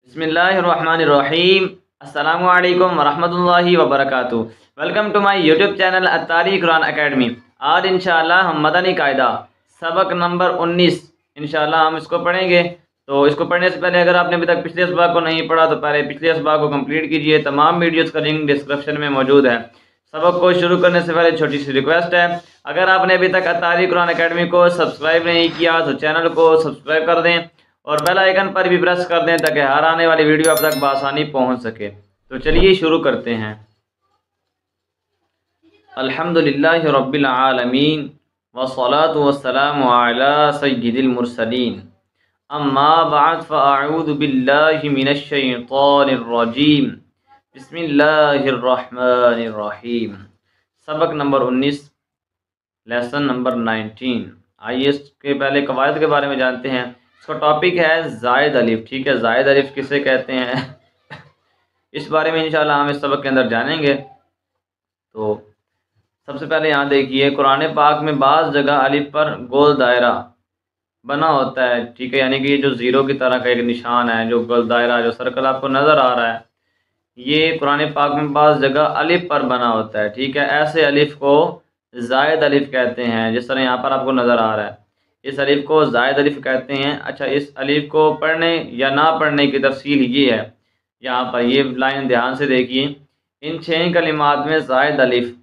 बिस्मिल्लाहिर्रहमानिर्रहीम। अस्सलामु अलैकुम वरहमतुल्लाहि वबरकातुहू। Welcome to my YouTube channel Attari Quran academy. आज इंशाअल्लाह हम मदनी कायदा सबक नंबर 19 इंशाअल्लाह हम इसको पढ़ेंगे। तो इसको पढ़ने से पहले अगर आपने अभी तक पिछले सबक को नहीं पढ़ा तो पहले पिछले सबक को कंप्लीट कीजिए। तमाम वीडियोस का लिंक डिस्क्रिप्शन में मौजूद है। सबक को शुरू करने से पहले छोटी सी रिक्वेस्ट है, अगर आपने अभी तक अत्तारी कुरान एकेडमी को सब्सक्राइब नहीं किया तो चैनल को सब्सक्राइब कर दें और बेल आइकन पर भी प्रेस कर दें ताकि हर आने वाली वीडियो आप तक बआसानी पहुंच सके। तो चलिए शुरू करते हैं। अल्हम्दुलिल्लाहि रब्बिल आलमीन वस्सलातु वस्सलामु अला सय्यिदिल मुरसलीन। अम्मा बअद फ़अऊज़ु बिल्लाहि मिनश शैतानिर रजीम। बिस्मिल्लाहिर्रहमानिर्रहीम। सबक नंबर 19, लेसन नंबर 19। आइए इसके पहले कवायद के बारे में जानते हैं। इसका टॉपिक है जायद अलिफ। ठीक है, जायद अलिफ किसे कहते हैं इस बारे में इंशाल्लाह हम इस सबक के अंदर जानेंगे। तो सबसे पहले यहाँ देखिए, कुरान पाक में बाज़ जगह अलिफ पर गोल दायरा बना होता है। ठीक है, यानी कि ये जो ज़ीरो की तरह का एक निशान है, जो गोल दायरा जो सर्कल आपको नज़र आ रहा है, ये कुरान पाक में बाज़ जगह अलिफ पर बना होता है। ठीक है, ऐसे अलिफ को जायद अलिफ कहते हैं, जिस तरह यहाँ पर आपको नज़र आ रहा है, इस अलिफ को जायद अलिफ कहते हैं। अच्छा, इस अलिफ को पढ़ने या ना पढ़ने की तफसील ये है, यहाँ पर ये लाइन ध्यान से देखिए। इन 6 कलिमात में जायद अलिफ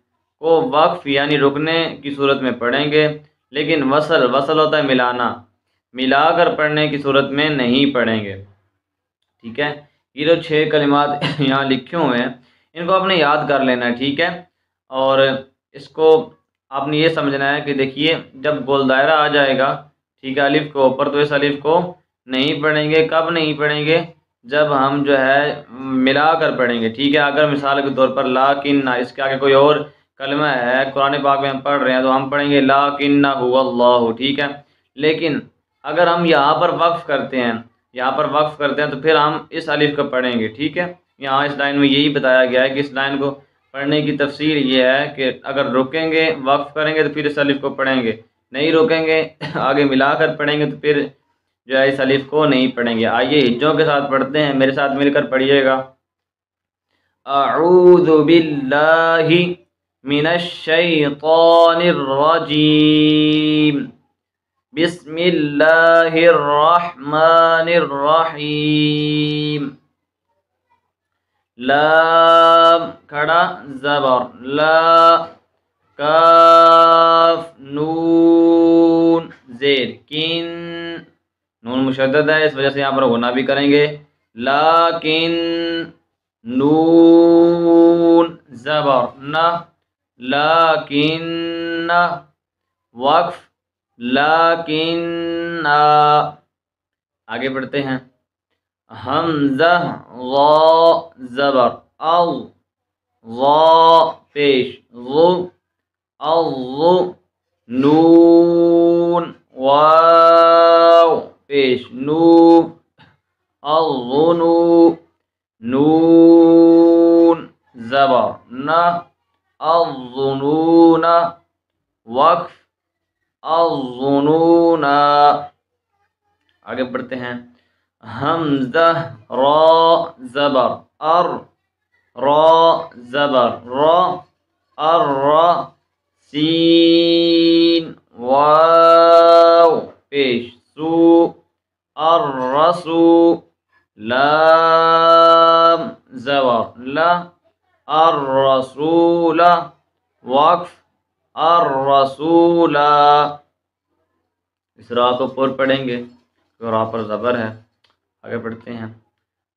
को वक्फ यानी रुकने की सूरत में पढ़ेंगे, लेकिन वसल होता है मिलाना, मिलाकर पढ़ने की सूरत में नहीं पढ़ेंगे। ठीक है, ये जो 6 कलिमात यहाँ लिखे हुए हैं इनको आपने याद कर लेना है। ठीक है, और इसको आपने ये समझना है कि देखिए, जब गोल दायरा आ जाएगा, ठीक है, अलिफ के ऊपर, तो इस अलिफ को नहीं पढ़ेंगे। कब नहीं पढ़ेंगे? जब हम जो है मिला कर पढ़ेंगे। ठीक है, अगर मिसाल के तौर पर लाकिन्ना, इसके आगे कोई और कलमा है कुरान पाक में हम पढ़ रहे हैं तो हम पढ़ेंगे लाकिन्ना हुवल्लाहु। ठीक है, लेकिन अगर हम यहाँ पर वक्फ करते हैं, तो फिर हम इस अलिफ को पढ़ेंगे। ठीक है, यहाँ इस लाइन में यही बताया गया है कि इस लाइन को पढ़ने की तफसीर ये है कि अगर रुकेंगे, वक्फ करेंगे तो फिर इस अलिफ को पढ़ेंगे, नहीं रुकेंगे आगे मिलाकर पढ़ेंगे तो फिर जो है इस अलिफ को नहीं पढ़ेंगे। आइए हिज्जों के साथ पढ़ते हैं, मेरे साथ मिलकर पढ़िएगा। अऊज़ु बिल्लाहि मिनश शैतानिर रजीम। बिस्मिल्लाहिर रहमानिर रहीम। लाम खड़ा ज़बर ला, काफ नून ज़ेर किन, नून मुशद्दद है, इस वजह से यहाँ पर गुना भी करेंगे। लाकिन नून ज़बर न, लाकिन वक्फ लाकिन। आगे बढ़ते हैं। हमज़ा ज़ा ज़बर अल, ज़ा पेश ज़ु अज़्ज़ु, नून वाव पेश नू अज़्ज़ुनू, नून ज़बर न अज़्ज़ुनूना, वक्फ अज़्ज़ुनूना। आगे बढ़ते हैं। हमज़ा रा ज़बर अर, रा ज़बर रा अर्रा, सीन वाव पेश सू अर्रसू, लाम ज़बर ला अर्रसूला, वक्फ अर्रसूला। इस रा को पूर पढ़ेंगे तो रा पर ज़बर है। आगे बढ़ते हैं।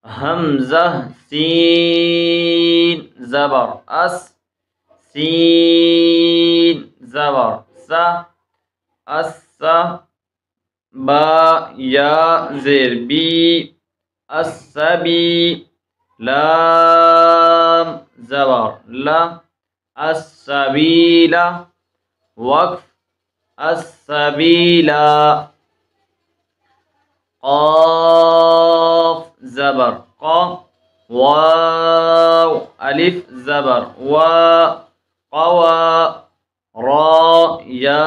हमज़ा सीन ज़बर अस, सीन ज़बर सा अस्सा, बा या ज़ेर बी अस्सबी, लाम ज़बर ला अस्सबीला, वक्फ अस्सबीला। क़ाफ ज़बर क़ा, वाव अलिफ ज़बर वा, क़वा, रा या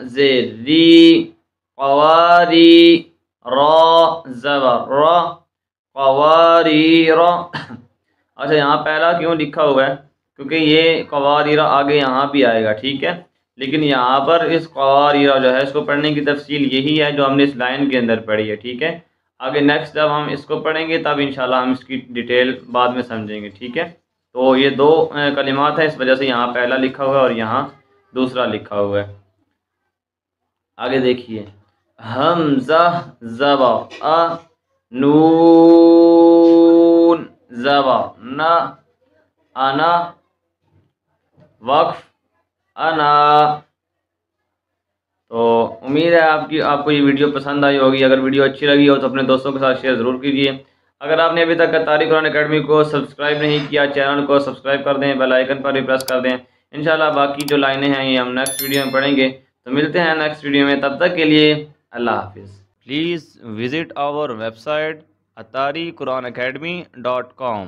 ज़ेर री, क़वारी, रा ज़बर रा, قواریر اچھا یہاں پہلا کیوں لکھا ہوا ہے؟ کیونکہ یہ قواریر آگے یہاں بھی آئے گا، ٹھیک ہے، لیکن یہاں پر اس قواریر جو ہے اس کو پڑھنے کی تفصیل یہی ہے جو ہم نے اس لائن کے اندر پڑھی ہے، ٹھیک ہے۔ آگے نیکسٹ جب ہم اس کو پڑھیں گے تب انشاءاللہ ہم اس کی ڈیٹیل بعد میں سمجھیں گے، ٹھیک ہے۔ تو یہ دو کلمات ہیں، اس وجہ سے یہاں پہلا لکھا ہوا ہے اور یہاں دوسرا لکھا ہوا ہے۔ آگے دیکھیے، حمزہ زبر ا، نون زبر نا، انا وقف انا۔ تو امید ہے آپ کو یہ ویڈیو پسند آئی ہوگی۔ اگر ویڈیو اچھی لگی ہو تو اپنے دوستوں کے ساتھ شیئر ضرور کیجیے۔ اگر آپ نے ابھی تک اتاری قرآن اکیڈمی کو سبسکرائب نہیں کیا، چینل کو سبسکرائب کر دیں، بیل آئیکن پر بھی پریس کر دیں۔ انشاءاللہ باقی جو لائنیں ہیں یہ ہم نیکسٹ ویڈیو میں پڑھیں گے۔ تو ملتے ہیں نیکسٹ ویڈیو میں، تب تک کے لیے اللہ حافظ۔ Please visit our website atariquranacademy.com